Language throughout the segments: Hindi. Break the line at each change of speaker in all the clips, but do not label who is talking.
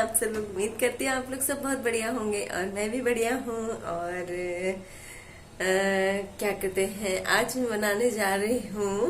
आप सब लोग। उम्मीद करती हूँ आप लोग सब बहुत बढ़िया होंगे और मैं भी बढ़िया हूँ। और क्या कहते हैं, आज मैं बनाने जा रही हूँ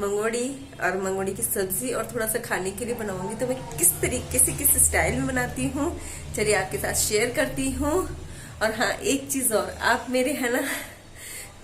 मंगोड़ी। और मंगोड़ी की सब्जी और थोड़ा सा खाने के लिए बनाऊंगी। तो मैं किस तरीके से, किस स्टाइल में बनाती हूँ, चलिए आपके साथ शेयर करती हूँ। और हाँ, एक चीज और, आप मेरे है ना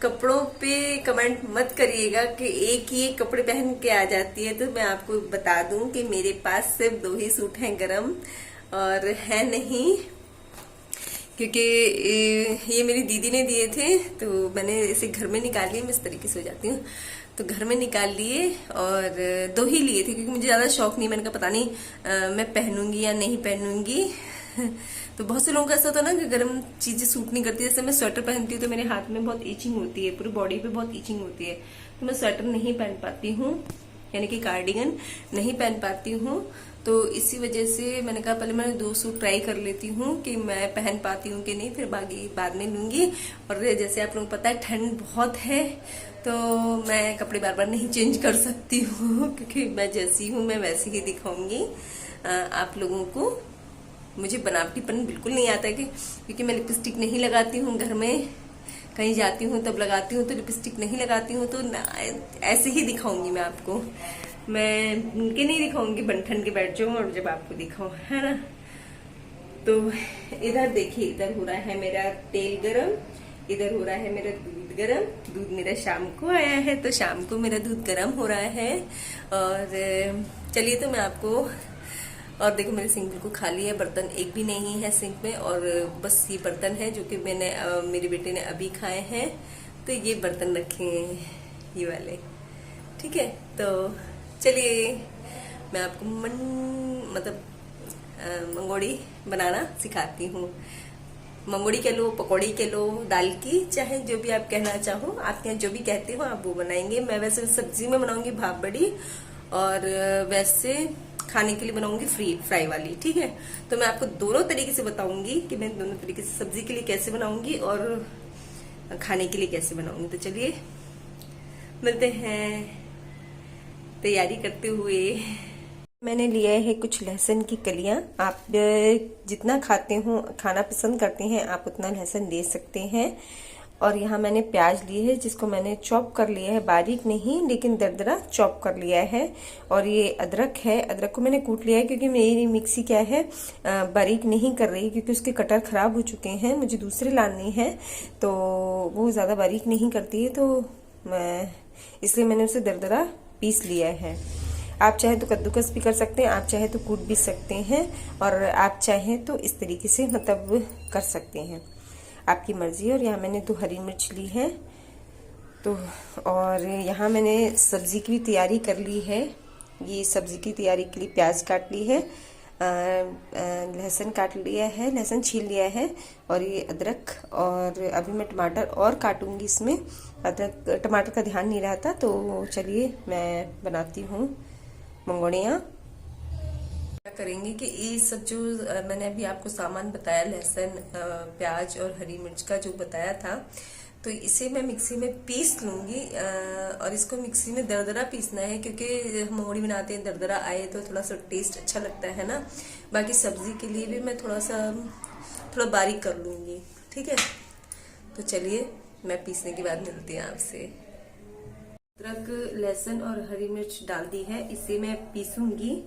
कपड़ों पे कमेंट मत करिएगा कि एक ही एक कपड़े पहन के आ जाती है। तो मैं आपको बता दूं कि मेरे पास सिर्फ 2 ही सूट हैं गरम, और है नहीं, क्योंकि ये मेरी दीदी ने दिए थे। तो मैंने इसे घर में निकाल लिए, मैं इस तरीके से हो जाती हूँ, तो घर में निकाल लिए और 2 ही लिए थे, क्योंकि मुझे ज्यादा शौक नहीं। मैंने कहा पता नहीं मैं पहनूंगी या नहीं पहनूंगी। तो बहुत से लोगों का ऐसा होता है ना कि गर्म चीजें सूट नहीं करती। जैसे मैं स्वेटर पहनती हूँ तो मेरे हाथ में बहुत ईचिंग होती है, पूरी बॉडी पे बहुत ईचिंग होती है, तो मैं स्वेटर नहीं पहन पाती हूँ, यानी कि कार्डिगन नहीं पहन पाती हूँ। तो इसी वजह से मैंने कहा पहले मैं 2 सूट ट्राई कर लेती हूँ कि मैं पहन पाती हूँ कि नहीं, फिर बाकी बाद में लूंगी। और जैसे आप लोगों को पता है ठंड बहुत है, तो मैं कपड़े बार बार नहीं चेंज कर सकती हूँ, क्योंकि मैं जैसी हूँ मैं वैसी ही दिखाऊंगी आप लोगों को। मुझे बनावटीपन बिल्कुल नहीं आता है, क्योंकि मैं लिपस्टिक नहीं लगाती हूँ घर में, कहीं जाती हूँ तब लगाती हूँ, तो लिपस्टिक नहीं लगाती हूँ, तो ऐसे ही दिखाऊंगी मैं आपको। मैं उनके नहीं दिखाऊंगी, बन ठन के बैठ जाऊँ और जब आपको दिखाऊं, है ना। तो इधर देखिए, इधर हो रहा है मेरा तेल गरम, इधर हो रहा है मेरा दूध गरम। दूध मेरा शाम को आया है, तो शाम को मेरा दूध गरम हो रहा है। और चलिए, तो मैं आपको, और देखो मेरे सिंक बिल्कुल खाली है, बर्तन एक भी नहीं है सिंक में, और बस ये बर्तन है जो कि मैंने मेरे बेटे ने अभी खाए हैं, तो ये बर्तन रखे हैं, ये वाले। ठीक है, तो चलिए मैं आपको मंगोड़ी बनाना सिखाती हूँ। मंगोड़ी कह लो, पकौड़ी कह लो, दाल की, चाहे जो भी आप कहना चाहो, आपके यहाँ जो भी कहते हो आप वो बनाएंगे। मैं वैसे सब्जी में बनाऊंगी भाप बड़ी, और वैसे खाने के लिए बनाऊंगी फ्राई वाली। ठीक है, तो मैं आपको दोनों तरीके से बताऊंगी कि मैं दोनों तरीके से सब्जी के लिए कैसे बनाऊंगी और खाने के लिए कैसे बनाऊंगी। तो चलिए मिलते हैं तैयारी करते हुए। मैंने लिया है कुछ लहसुन की कलियां। आप जितना खाना पसंद करते हैं आप उतना लहसुन ले सकते हैं। और यहाँ मैंने प्याज ली है, जिसको मैंने चॉप कर लिया है, बारीक नहीं लेकिन दरदरा चॉप कर लिया है। और ये अदरक है, अदरक को मैंने कूट लिया है, क्योंकि मेरी मिक्सी क्या है बारीक नहीं कर रही, क्योंकि उसके कटर खराब हो चुके हैं, मुझे दूसरे लाने हैं, तो वो ज्यादा बारीक नहीं करती है, तो इसलिए मैंने उसे दरदरा पीस लिया है। आप चाहे तो कद्दूकस भी कर सकते हैं, आप चाहे तो कूट भी सकते हैं, और आप चाहें तो इस तरीके से मतलब कर सकते हैं, आपकी मर्जी है। और यहाँ मैंने 2 हरी मिर्च ली है, तो और यहाँ मैंने सब्जी की भी तैयारी कर ली है। ये सब्जी की तैयारी के लिए प्याज काट ली है, लहसुन काट लिया है, लहसुन छील लिया है, और ये अदरक, और अभी मैं टमाटर और काटूंगी इसमें। अदरक टमाटर का ध्यान नहीं रहा था, तो चलिए मैं बनाती हूँ मंगोड़ियाँ। क्या करेंगे कि ये सब जो मैंने अभी आपको सामान बताया, लहसुन, प्याज और हरी मिर्च का जो बताया था, तो इसे मैं मिक्सी में पीस लूंगी। और इसको मिक्सी में दरदरा पीसना है, क्योंकि हम मंगोड़ी बनाते हैं, दरदरा आए तो थोड़ा सा टेस्ट अच्छा लगता है ना। बाकी सब्जी के लिए भी मैं थोड़ा बारीक कर लूंगी। ठीक है, तो चलिए मैं पीसने के बाद मिलती हूँ आपसे। अदरक, लहसुन और हरी मिर्च डाल दी है, इसे मैं पीसूंगी।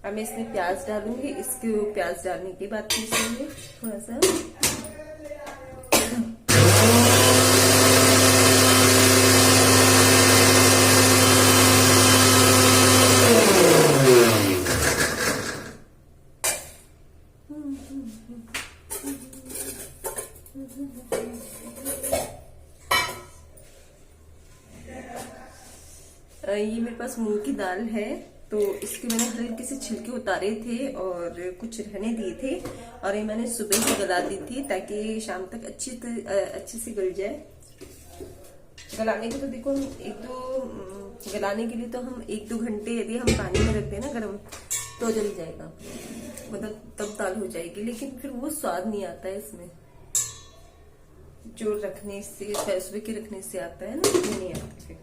अब मैं इसमें प्याज डालूंगी, इसके प्याज डालने के बाद पीसेंगे थोड़ा सा। ये मेरे पास मूंग की दाल है, तो इसके मैंने हल्के से छिलके उतारे थे और कुछ रहने दिए थे, और ये मैंने सुबह ही गला दी थी ताकि शाम तक अच्छे से गल जाए। गलाने के तो देखो हम गलाने के लिए तो हम 1-2 घंटे यदि हम पानी में रखते हैं ना गरम, तो जल जाएगा, मतलब तब दाल हो जाएगी, लेकिन फिर वो स्वाद नहीं आता है इसमें, जो रखने से सुबह के रखने से आता है ना, वो नहीं आता फिर।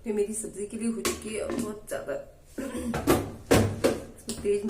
ये मेरी सब्जी के लिए हो चुकी है बहुत ज्यादा तेज।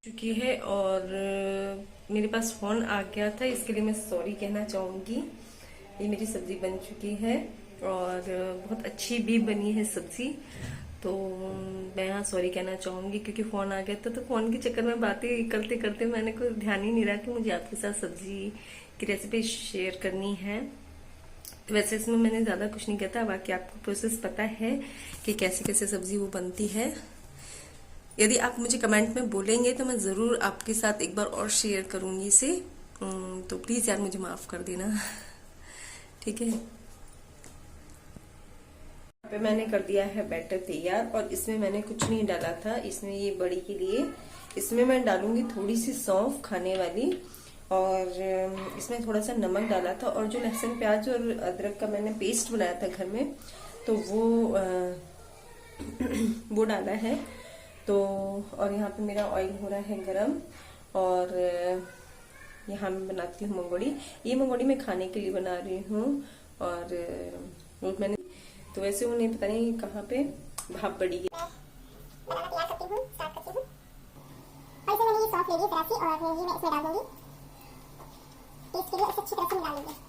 चुकी है और मेरे पास फोन आ गया था, इसके लिए मैं सॉरी कहना चाहूंगी। ये मेरी सब्जी बन चुकी है और बहुत अच्छी भी बनी है सब्जी, तो मैं यहाँ सॉरी कहना चाहूंगी क्योंकि फोन आ गया था, तो फोन के चक्कर में बातें करते करते मैंने कोई ध्यान ही नहीं रहा कि मुझे आपके साथ सब्जी की रेसिपी शेयर करनी है। तो वैसे इसमें मैंने ज्यादा कुछ नहीं किया था, बाकी आपको प्रोसेस पता है कि कैसे कैसे सब्जी वो बनती है। यदि आप मुझे कमेंट में बोलेंगे तो मैं जरूर आपके साथ एक बार और शेयर करूंगी इसे, तो प्लीज यार मुझे माफ कर देना, ठीक है। यहाँ पे मैंने कर दिया है बैटर तैयार और इसमें मैंने कुछ नहीं डाला था। इसमें ये बड़ी के लिए इसमें मैं डालूंगी थोड़ी सी सौंफ खाने वाली, और इसमें थोड़ा सा नमक डाला था, और जो लहसुन प्याज और अदरक का मैंने पेस्ट बनाया था घर में, तो वो डाला है। तो और यहाँ पे मेरा ऑयल हो रहा है गरम, और यहाँ मैं बनाती हूँ मंगोड़ी। ये मंगोड़ी मैं खाने के लिए बना रही हूँ, और वो मैंने तो वैसे उन्हें पता नहीं कहाँ पे भाप पड़ी है।
बनाना तैयार करती हूँ, स्टार्ट करती हूँ। और इसमें मैंने ये सौंफ ले ली जरा सी, और ये मैं इसमें डाल दूंगी। टेस्ट के लिए इसे अच्छी तरह से मिला लेंगे।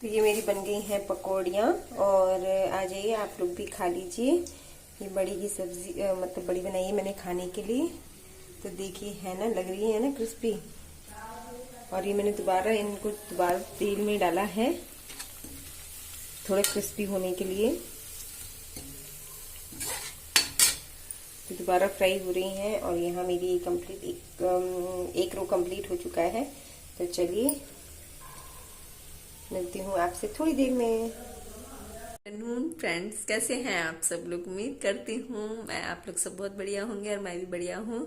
तो ये मेरी बन गई हैं पकौड़ियाँ, और आ जाइए आप लोग भी खा लीजिए। ये बड़ी की सब्जी मतलब बड़ी बनाई है मैंने खाने के लिए। तो देखिए है ना, लग रही है ना क्रिस्पी। और ये मैंने दोबारा तेल में डाला है थोड़ा क्रिस्पी होने के लिए। तो दोबारा फ्राई हो रही हैं, और यहाँ मेरी कंप्लीट एक रो कंप्लीट हो चुका है। तो चलिए मिलती हूँ आपसे थोड़ी देर में। फ्रेंड्स, कैसे हैं आप सब लोग? उम्मीद करती हूँ मैं आप लोग सब बहुत बढ़िया होंगे, और मैं भी बढ़िया हूँ।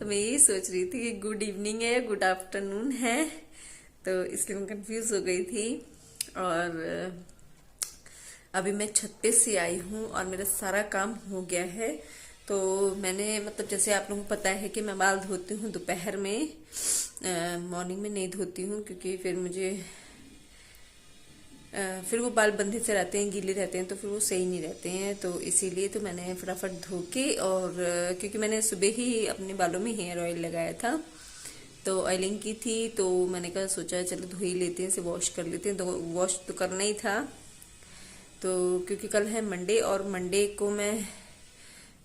तो मैं यही सोच रही थी कि गुड इवनिंग है या गुड आफ्टरनून है, तो इसलिए मैं कंफ्यूज हो गई थी। और अभी मैं छत पे से आई हूँ और मेरा सारा काम हो गया है। तो मैंने मतलब जैसे आप लोगों को पता है कि मैं बाल धोती हूँ दोपहर में, मॉर्निंग में नहीं धोती हूँ, क्योंकि फिर मुझे फिर वो बाल बंधे से रहते हैं, गीले रहते हैं, तो फिर वो सही नहीं रहते हैं। तो इसीलिए तो मैंने फटाफट धो के, और क्योंकि मैंने सुबह ही अपने बालों में हेयर ऑयल लगाया था, तो ऑयलिंग की थी, तो मैंने कहा सोचा चलो धो ही लेते हैं, इसे वॉश कर लेते हैं। तो वॉश तो करना ही था, तो क्योंकि कल है मंडे, और मंडे को मैं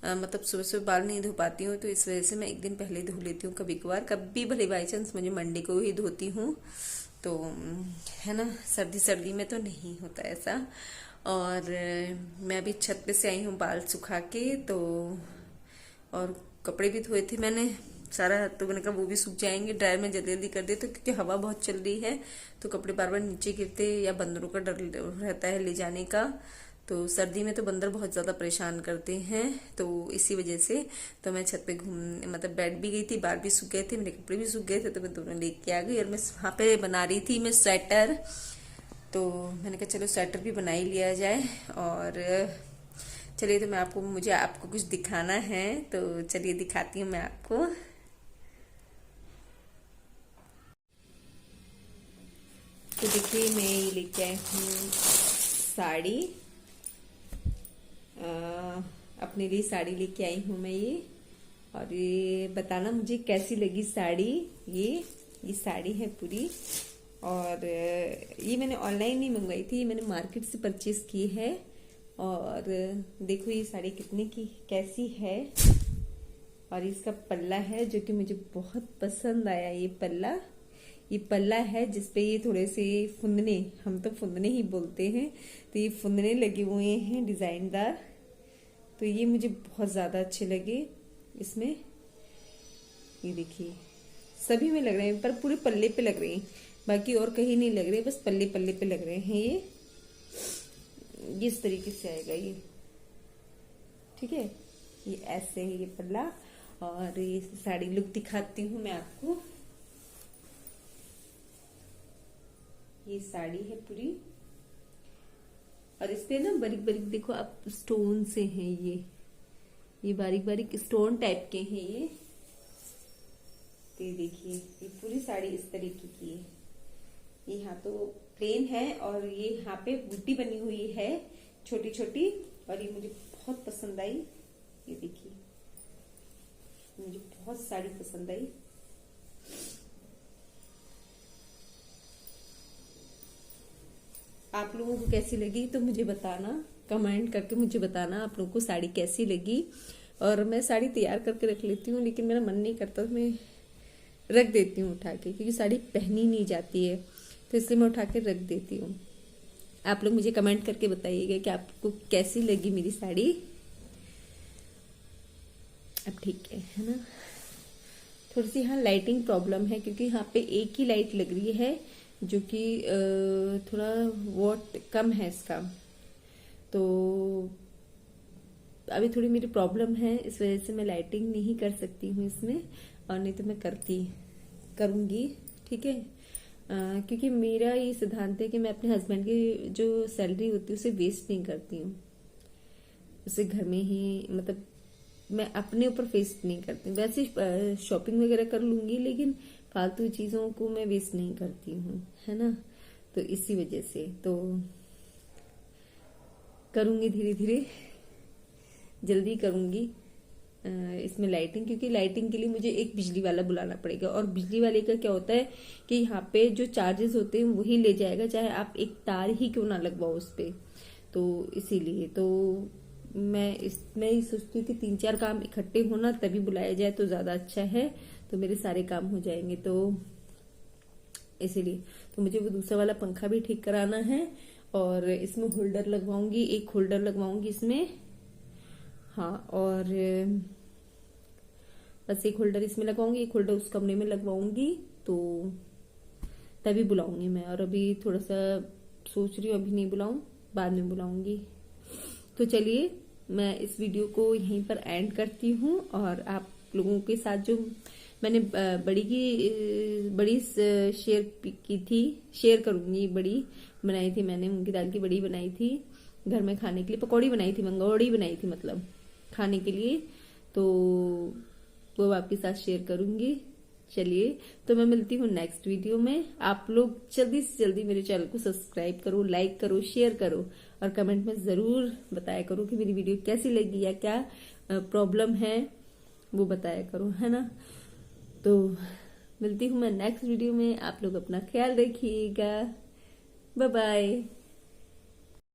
मतलब सुबह सुबह बाल नहीं धो पाती हूँ, तो इस वजह से मैं एक दिन पहले धो लेती हूँ। कभी कभार, कभी भले बाई चांस मुझे मंडे को ही धोती हूँ, तो है ना, सर्दी में तो नहीं होता ऐसा। और मैं अभी छत पे से आई हूँ बाल सुखा के, तो और कपड़े भी धोए थे मैंने सारा, तो मैंने कहा वो भी सूख जाएंगे, ड्रायर में जल्दी जल्दी कर दे, तो क्योंकि हवा बहुत चल रही है तो कपड़े बार बार नीचे गिरते, या बंदरों का डर रहता है ले जाने का। तो सर्दी में तो बंदर बहुत ज्यादा परेशान करते हैं, तो इसी वजह से तो मैं छत पे मतलब बैठ भी गई थी, बाल भी सूख गए थे, मेरे कपड़े भी सूख गए थे, तो मैं दोनों लेके आ गई। और मैं वहां पे बना रही थी मैं स्वेटर, तो मैंने कहा चलो स्वेटर भी बना ही लिया जाए। और चलिए, तो मुझे आपको कुछ दिखाना है, तो चलिए दिखाती हूँ मैं आपको। तो देखिए मैं ये लेके आई हूँ साड़ी, अपने लिए साड़ी लेके आई हूँ मैं ये, और ये बताना मुझे कैसी लगी साड़ी। ये साड़ी है पूरी, और ये मैंने ऑनलाइन नहीं मंगवाई थी, ये मैंने मार्केट से परचेज की है। और देखो ये साड़ी कितने की कैसी है। और इसका पल्ला है जो कि मुझे बहुत पसंद आया। ये पल्ला है जिसपे ये थोड़े से फुंदने, हम तो फुंदने ही बोलते हैं, तो ये फुंदने लगे हुए हैं डिजाइनदार। तो ये मुझे बहुत ज्यादा अच्छे लगे इसमें। ये देखिए सभी में लग रहे हैं, पर पूरे पल्ले पे लग रहे हैं, बाकी और कहीं नहीं लग रहे, बस पल्ले पल्ले पे लग रहे हैं। ये इस तरीके से आएगा ये, ठीक है। ये ऐसे है ये पल्ला। और ये साड़ी लुक दिखाती हूँ मैं आपको। ये साड़ी है पूरी, और इस पे ना बारीक बारीक देखो आप स्टोन से हैं ये बारीक बारीक स्टोन टाइप के हैं ये। तो ये देखिए ये पूरी साड़ी इस तरीके की है। ये यहाँ तो प्लेन है, और ये यहाँ पे बूटी बनी हुई है छोटी छोटी, और ये मुझे बहुत पसंद आई। ये देखिए मुझे बहुत साड़ी पसंद आई। आप लोगों को कैसी लगी तो मुझे बताना, कमेंट करके मुझे बताना आप लोगों को साड़ी कैसी लगी। और मैं साड़ी तैयार करके रख लेती हूँ, लेकिन मेरा मन नहीं करता, तो मैं रख देती हूँ उठा के, क्योंकि साड़ी पहनी नहीं जाती है, तो इसलिए मैं उठा के रख देती हूँ। आप लोग मुझे कमेंट करके बताइएगा कि आपको कैसी लगी मेरी साड़ी। अब ठीक है ना। थोड़ी सी यहाँ लाइटिंग प्रॉब्लम है, क्योंकि यहाँ पे एक ही लाइट लग रही है, जो कि थोड़ा वॉट कम है इसका, तो अभी थोड़ी मेरी प्रॉब्लम है, इस वजह से मैं लाइटिंग नहीं कर सकती हूँ इसमें, और नहीं तो मैं करूंगी, ठीक है। क्योंकि मेरा ये सिद्धांत है कि मैं अपने हस्बैंड की जो सैलरी होती है उसे वेस्ट नहीं करती हूँ, उसे घर में ही, मतलब मैं अपने ऊपर वेस्ट नहीं करती हूँ। वैसे शॉपिंग वगैरह कर लूंगी, लेकिन फालतू चीजों को मैं वेस्ट नहीं करती हूँ, है ना। तो इसी वजह से तो करूंगी, धीरे धीरे जल्दी करूंगी इसमें लाइटिंग, क्योंकि लाइटिंग के लिए मुझे एक बिजली वाला बुलाना पड़ेगा। और बिजली वाले का क्या होता है कि यहाँ पे जो चार्जेस होते हैं वही ले जाएगा, चाहे आप एक तार ही क्यों ना लगवाओ उस पे। तो इसीलिए तो मैं ही सोचती हूँ कि 3-4 काम इकट्ठे होना तभी बुलाया जाए तो ज्यादा अच्छा है, तो मेरे सारे काम हो जाएंगे। तो इसीलिए तो मुझे वो दूसरा वाला पंखा भी ठीक कराना है, और इसमें होल्डर लगवाऊंगी, एक होल्डर लगवाऊंगी इसमें, हाँ। और बस एक होल्डर इसमें लगवाऊंगी, एक होल्डर उस कमरे में लगवाऊंगी, तो तभी बुलाऊंगी मैं। और अभी थोड़ा सा सोच रही हूँ, अभी नहीं बुलाऊं, बाद में बुलाऊंगी। तो चलिए मैं इस वीडियो को यहीं पर एंड करती हूँ, और आप लोगों के साथ जो मैंने बड़ी शेयर करूंगी। बड़ी बनाई थी मैंने, मूंग की दाल की बड़ी बनाई थी घर में खाने के लिए, पकौड़ी बनाई थी, मंगौड़ी बनाई थी, मतलब खाने के लिए, तो वो आपके साथ शेयर करूंगी। चलिए तो मैं मिलती हूँ नेक्स्ट वीडियो में। आप लोग जल्दी से जल्दी मेरे चैनल को सब्सक्राइब करो, लाइक करो, शेयर करो, और कमेंट में जरूर बताया करो कि मेरी वीडियो कैसी लगी या क्या प्रॉब्लम है, वो बताया करो, है ना। तो मिलती हूँ मैं नेक्स्ट वीडियो में। आप लोग अपना ख्याल रखिएगा। Bye bye.